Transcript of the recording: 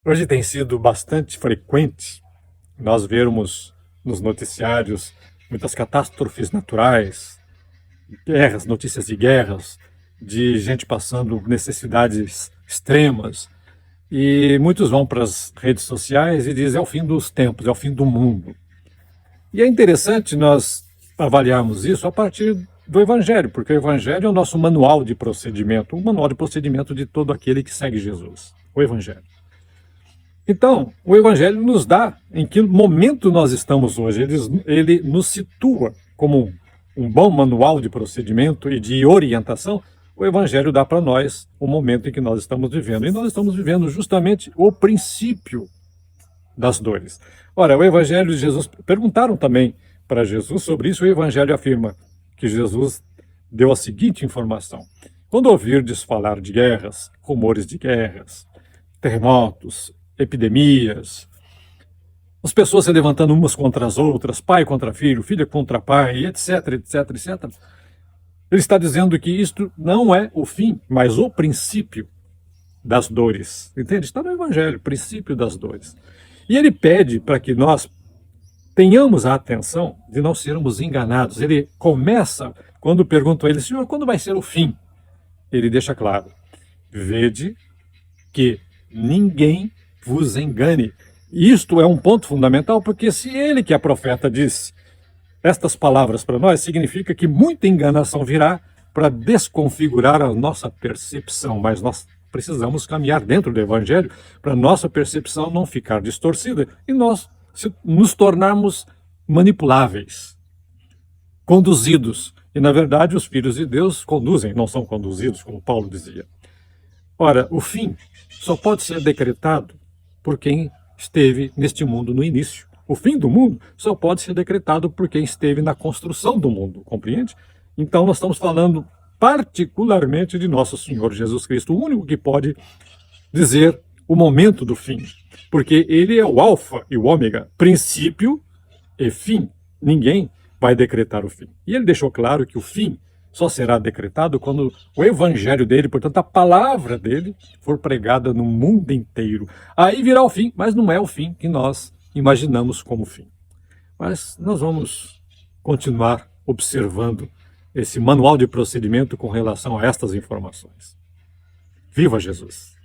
Hoje tem sido bastante frequente nós vermos nos noticiários muitas catástrofes naturais, guerras, notícias de guerras, de gente passando necessidades extremas. E muitos vão para as redes sociais e dizem é o fim dos tempos, é o fim do mundo. E é interessante nós avaliarmos isso a partir do Evangelho, porque o Evangelho é o nosso manual de procedimento, o manual de procedimento de todo aquele que segue Jesus, o Evangelho. Então, o Evangelho nos dá em que momento nós estamos hoje. Ele nos situa como um bom manual de procedimento e de orientação. O Evangelho dá para nós o momento em que nós estamos vivendo. E nós estamos vivendo justamente o princípio das dores. Ora, o Evangelho de Jesus... Perguntaram também para Jesus sobre isso. O Evangelho afirma que Jesus deu a seguinte informação. Quando ouvirdes falar de guerras, rumores de guerras, terremotos, epidemias, as pessoas se levantando umas contra as outras, pai contra filho, filha contra pai, etc, etc, etc. Ele está dizendo que isto não é o fim, mas o princípio das dores. Entende? Está no Evangelho, princípio das dores. E ele pede para que nós tenhamos a atenção de não sermos enganados. Ele começa, quando perguntam a ele, Senhor, quando vai ser o fim? Ele deixa claro, vede que ninguém vos engane. Isto é um ponto fundamental, porque se ele, que é profeta, disse estas palavras para nós, significa que muita enganação virá para desconfigurar a nossa percepção, mas nós precisamos caminhar dentro do Evangelho para nossa percepção não ficar distorcida e nós nos tornarmos manipuláveis, conduzidos. E, na verdade, os filhos de Deus conduzem, não são conduzidos, como Paulo dizia. Ora, o fim só pode ser decretado por quem esteve neste mundo no início. O fim do mundo só pode ser decretado por quem esteve na construção do mundo, compreende? Então nós estamos falando particularmente de nosso Senhor Jesus Cristo, o único que pode dizer o momento do fim, porque ele é o alfa e o ômega, princípio e fim. Ninguém vai decretar o fim. E ele deixou claro que o fim só será decretado quando o evangelho dele, portanto a palavra dele, for pregada no mundo inteiro. Aí virá o fim, mas não é o fim que nós imaginamos como fim. Mas nós vamos continuar observando esse manual de procedimento com relação a estas informações. Viva Jesus!